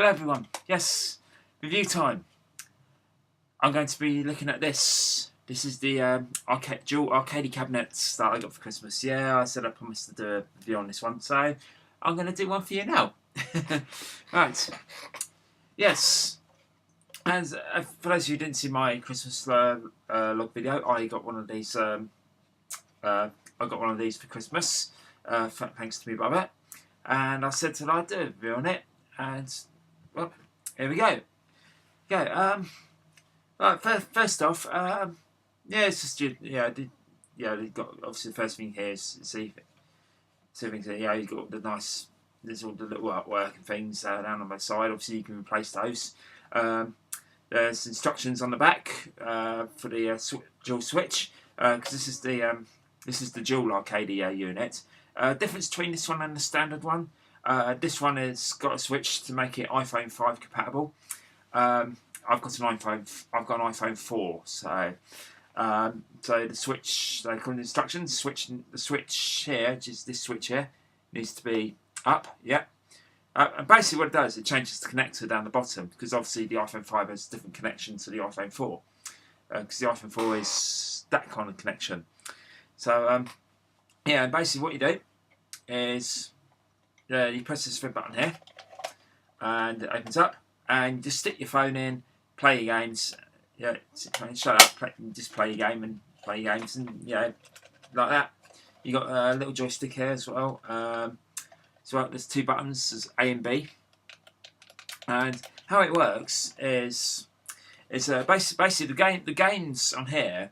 Hello everyone, yes, review time. I'm going to be looking at this. This is the Dual Arcadie cabinets that I got for Christmas. Yeah, I said I promised to do a review on this one, so I'm going to do one for you now. Right, yes, as for those of you who didn't see my Christmas log video, I got one of these. I got one of these for Christmas, thanks to me brother, and I said that I'd do a review on it, and well, here we go. Right, first off, yeah, it's just they got obviously the first thing here is see things. Yeah, you got the nice. There's all the little artwork and things down on the side. Obviously, you can replace those. There's instructions on the back for the dual switch because this is the dual Arcadie unit. Difference between this one and the standard one. This one has got a switch to make it iPhone 5 compatible. I've got an iPhone 4, so the switch, they call it instructions. The switch here, which is this switch here, needs to be up. Yeah. And basically what it does, it changes the connector down the bottom, because obviously the iPhone 5 has a different connection to the iPhone 4, because the iPhone 4 is that kind of connection. So yeah, and basically what you do is you press this red button here, and it opens up, and just stick your phone in, play your games. Yeah, shut up, just play your game and play your games, and like that. You got a little joystick here as well. There's two buttons, there's A and B, and how it works is basically the games on here.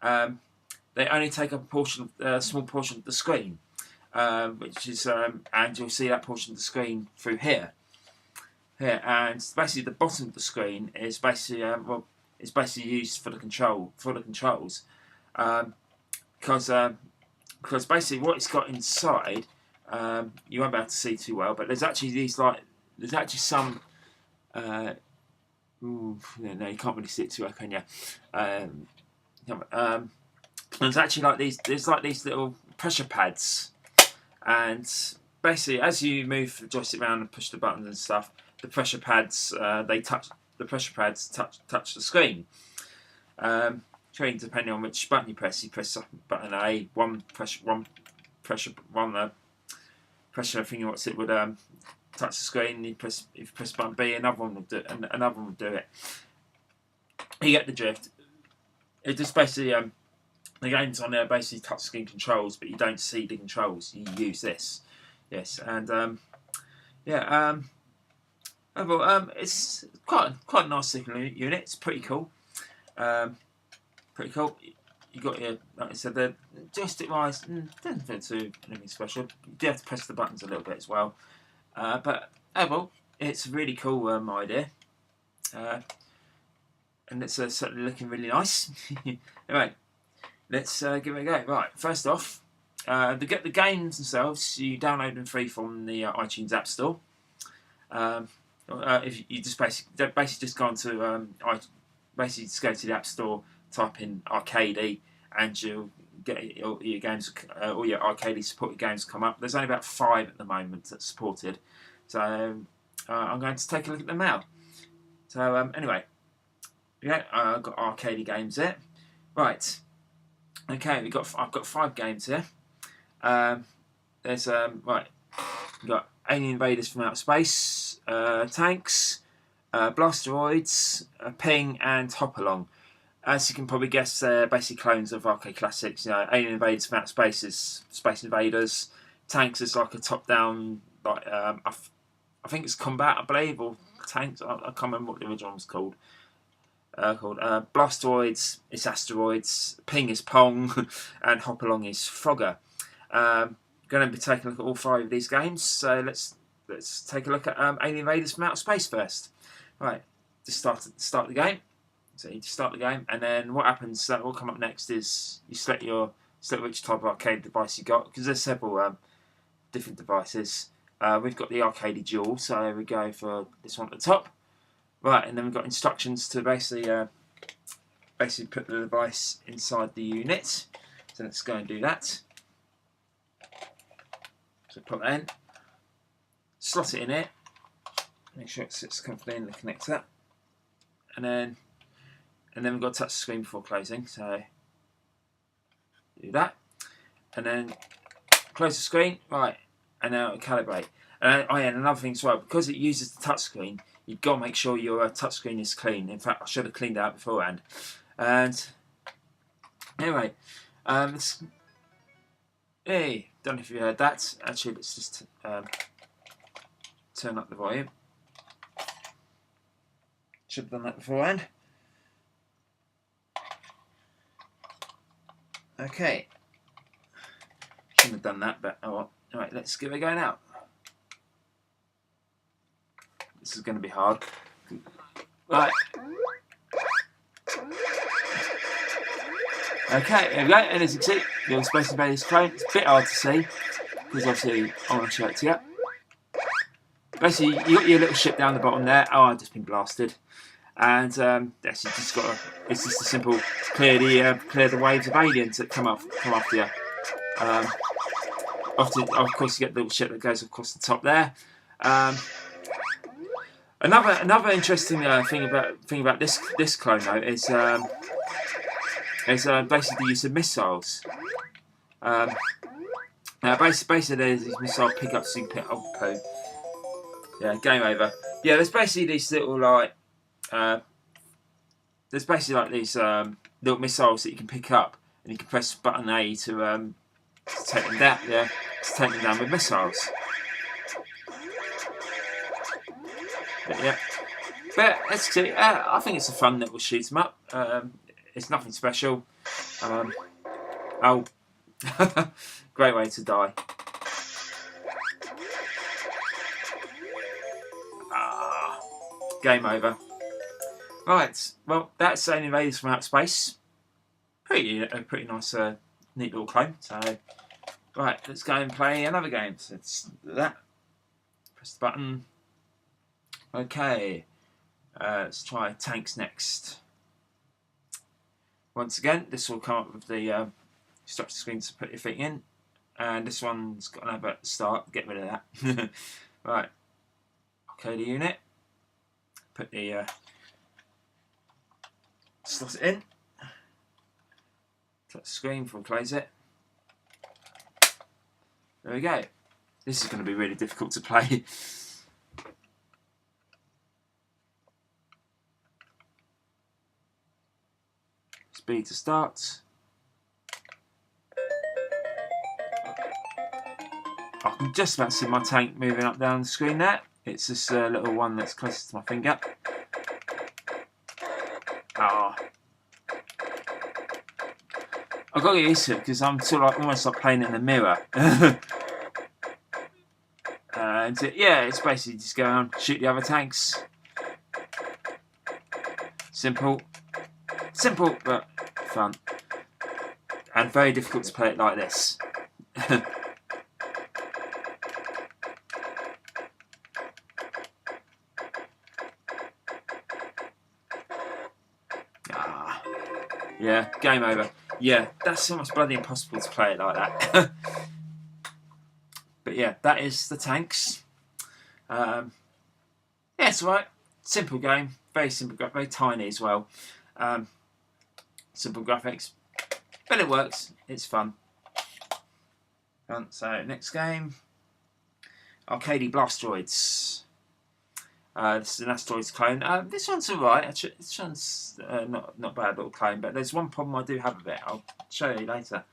They only take up a small portion of the screen, which is and you'll see that portion of the screen through here. And basically the bottom of the screen is basically it's basically used for the controls, because basically what it's got inside, you won't be able to see too well, but there's actually some no, you can't really see it too well, can you? There's actually there's these little pressure pads, and basically as you move the joystick around and push the buttons and stuff, the pressure pads touch the screen. Depending on which button you press button A, one pressure thing it would touch the screen. If you press button B, another one will do it. You get the drift. It just basically the games on there basically touch screen controls, but you don't see the controls. You use this, yes, and it's quite a nice looking unit. It's pretty cool. You got your, like I said, the joystick wise, doesn't feel too anything special. You do have to press the buttons a little bit as well. But overall, it's a really cool idea. And it's certainly looking really nice. Anyway, let's give it a go. Right, first off, to get the games themselves, you download them free from the iTunes App Store. If you just basically just go onto basically just go to the App Store, type in Arcadie, and you'll get all your games, all your Arcadie supported games come up. There's only about 5 at the moment that's supported, so I'm going to take a look at them now. So anyway, yeah, I've got Arcadie games there. Right, okay, I've got 5 games here. There's right, we've got Alien Invaders from Outer Space, Tanks, Blastroids, Ping, and Hopalong. As you can probably guess, they're basically clones of arcade classics. You know, Alien Invaders from Outer Space is Space Invaders. Tanks is like a top-down, like I think it's Combat, I believe, or Tanks. I can't remember what the original one was called. Blastroids is Asteroids. Ping is Pomme, and Hopalong is Frogger. Going to be taking a look at all 5 of these games. So let's take a look at Alien Invaders from Outer Space first. Right, just start the game. So you just start the game, and then what happens? What will come up next is you select which type of arcade device you got, because there's several different devices. We've got the Arcadie Dual, so we go for this one at the top. Right, and then we've got instructions to basically put the device inside the unit. So let's go and do that. So put that in, slot it in it, Make sure it sits comfortably in the connector, and then we've got to touch the screen before closing. So do that, and then close the screen. Right, and now calibrate. And another thing as well, because it uses the touch screen, you've got to make sure your touch screen is clean. In fact, I should have cleaned it out beforehand. And anyway, hey, don't know if you heard that. Actually, let's just turn up the volume. Should have done that beforehand. Okay. Shouldn't have done that, but oh well. Alright, let's give it a go now. This is going to be hard. Right. Okay, there we go. And as you can see, the Space Invaders clone. It's a bit hard to see because obviously I want to show it to you. Basically, you got your little ship down the bottom there. Oh, I've just been blasted. And actually, just got a, it's just a simple clear the waves of aliens that come after you. Of course, you get the little ship that goes across the top there. Another interesting thing about this clone though is basically the use of missiles. Basically there's these missile pickups you can pick up. Poo. Yeah, game over. Yeah, there's basically these little there's basically like these little missiles that you can pick up, and you can press button A to take them down. Yeah, to take them down with missiles. But yeah, but let's see. I think it's a fun little shoot 'em up. It's nothing special. Oh, great way to die. Game over. Right, well, that's Zeon Invaders from Outer Space. Pretty nice, neat little clone. So, right, let's go and play another game. So let's do that. Press the button. Okay, let's try tanks next. Once again, this will come up with the structure screen to put your feet in, and this one's got an advert at the start. Get rid of that. Right, Arcadie unit. Put the slot it in. Touch the screen before we close it. There we go. This is going to be really difficult to play. Speed to start. I can just about see my tank moving up down the screen there. It's this little one that's closest to my finger. Ah, I've got to get used to it because I'm sort of almost like playing it in the mirror. And yeah, it's basically just go on, shoot the other tanks. Simple, but fun, and very difficult to play it like this. Yeah, game over. Yeah, that's almost bloody impossible to play it like that. But yeah, that is the tanks. Yeah, it's alright. Simple game, very simple, very tiny as well. Simple graphics, but it works. It's fun. So next game, Arcadie Blastroids. This is an Asteroids clone. This one's alright. Actually, this one's not bad little clone, but there's one problem I do have with it. I'll show you later.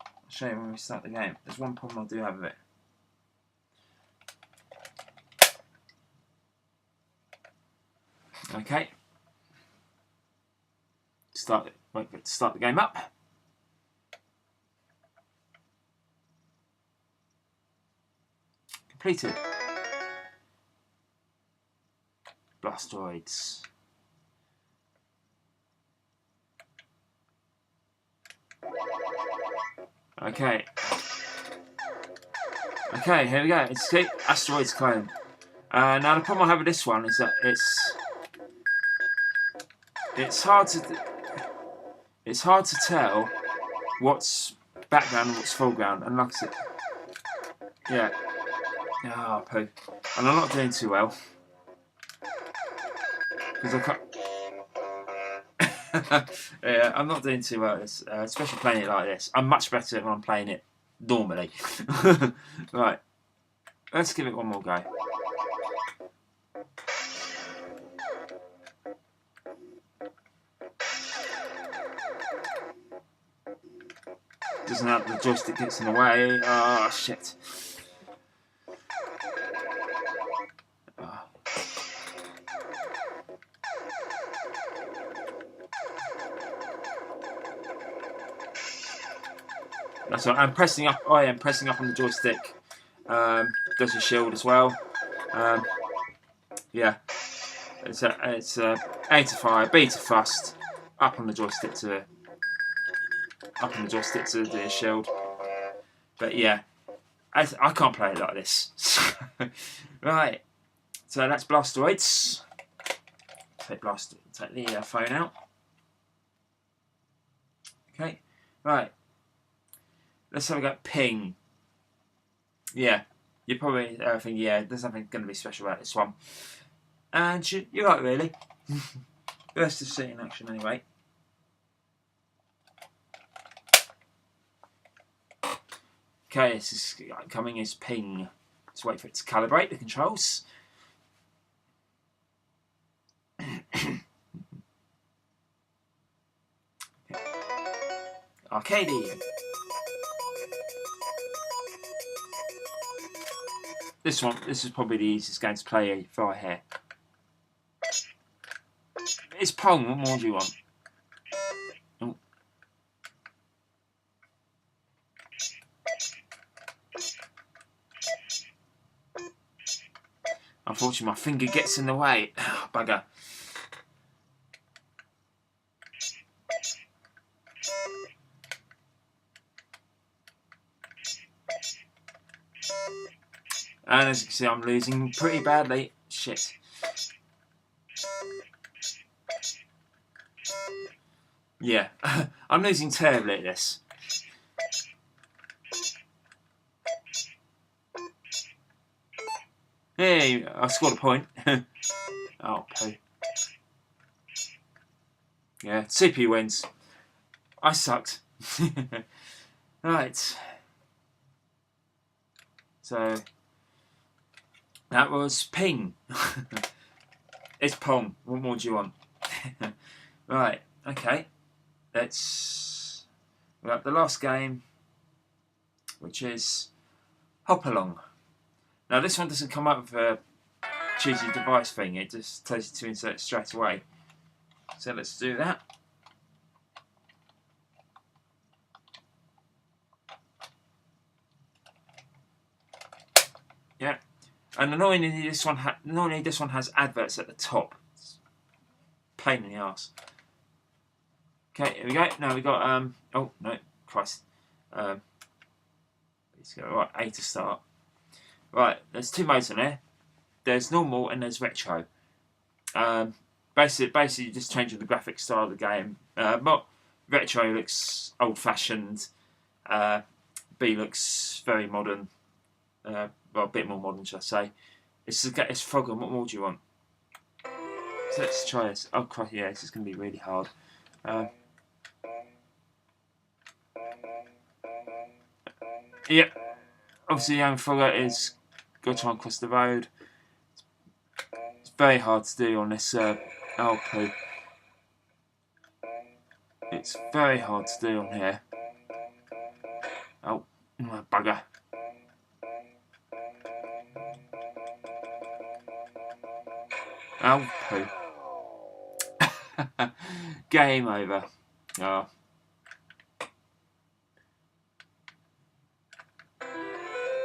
I'll show you when we start the game. There's one problem I do have with it. Okay. Wait for it to start the game up. Completed. Blastroids. Okay. Okay, here we go. It's the Asteroids clone. Now the problem I have with this one is that it's hard to tell what's background and what's foreground, and like I said, yeah. Oh, poo. And I'm not doing too well. because I can't. Yeah, I'm not doing too well at this, especially playing it like this. I'm much better when I'm playing it normally. Right, let's give it one more go. Doesn't have the joystick gets in the way. Oh shit. Oh. That's right. I'm pressing up. I am pressing up on the joystick. Does your shield as well. Yeah. It's A to fire, B to thrust. Up on the joystick to do your shield. But yeah, I can't play it like this. Right. So that's Blastroids. Take the phone out. Okay. Right. Let's have a go at Ping. Yeah. You're probably thinking, yeah, there's nothing going to be special about this one. And you're right, really. Let's just see it in action anyway. Okay, this is coming as Ping. Let's wait for it to calibrate the controls. Arcadie. This is probably the easiest game to play for here. It's Pomme, what more do you want? Oh. Unfortunately, my finger gets in the way. Oh, bugger. And as you can see, I'm losing pretty badly. Shit. Yeah, I'm losing terribly at this. Hey, I scored a point. Oh, poo. Yeah, CPU wins. I sucked. Right. So, that was Ping. It's Pomme. What more do you want? Right, okay. Let's... We got the last game, which is Hopalong. Now this one doesn't come up with a choose your device thing, it just tells you to insert it straight away. So let's do that. Yeah, and annoyingly this one has adverts at the top. It's pain in the arse. Okay, here we go. Now we got oh no, Christ. Let's go right, A to start. Right, there's two modes on there. There's normal and there's retro. Basically just changing the graphic style of the game. But retro looks old-fashioned. B looks very modern. Well, a bit more modern, should I say? It's Frogger. What more do you want? So let's try this. Oh, Christ, yeah, this is going to be really hard. Yeah, obviously, young Frogger is got to try and cross the road. It's very hard to do on this. Oh, poo. It's very hard to do on here. Oh, bugger. Oh, poo. Game over. Oh.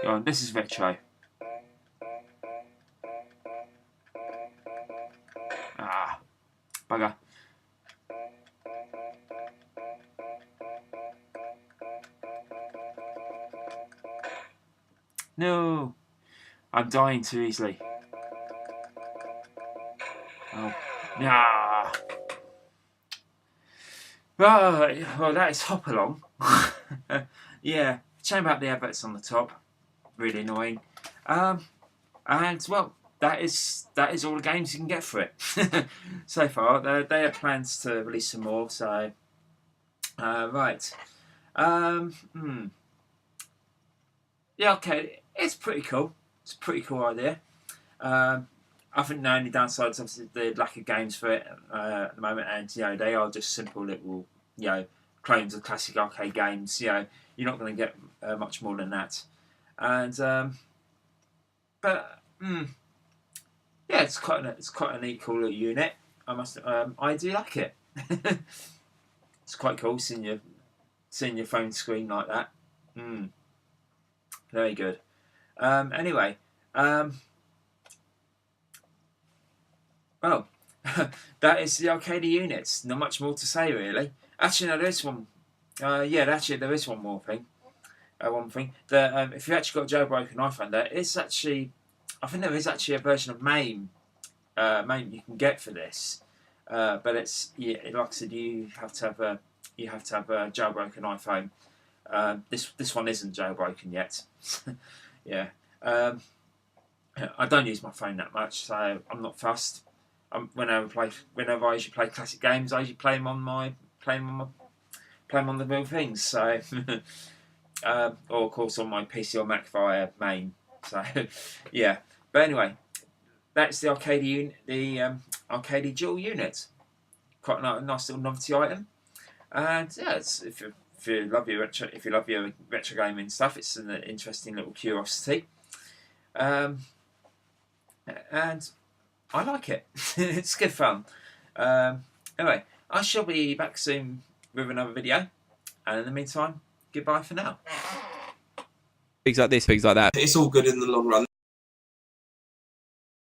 Go on, this is retro. Ah, bugger. No, I'm dying too easily. Oh, nah. Right, well that is Hopalong. Yeah, shame about the adverts on the top. Really annoying. And well, that is all the games you can get for it so far. They have plans to release some more. So right, yeah, okay, it's pretty cool. It's a pretty cool idea. I think the only downside is obviously the lack of games for it at the moment, and they are just simple little clones of classic arcade games. You're not going to get much more than that, and but yeah, it's quite a neat, cool little unit. I do like it. It's quite cool seeing your phone screen like that. Very good. Anyway, well, that is the Arcadie units. Not much more to say, really. Actually, no, there is one. There is one more thing. One thing that if you actually got a jailbroken iPhone, I think there is actually a version of MAME you can get for this. But it's like I said, you have to have a jailbroken iPhone. This one isn't jailbroken yet. Yeah. I don't use my phone that much, so I'm not fussed. Whenever I usually play classic games, I usually play them on the real things. So, or of course on my PC or Mac via MAME. So, yeah. But anyway, that's the Arcadie Arcadie dual unit. Quite a nice little novelty item. And yeah, if you love your retro gaming stuff, it's an interesting little curiosity. And I like it. It's good fun. Anyway, I shall be back soon with another video. And in the meantime, goodbye for now. Things like this, things like that. It's all good in the long run.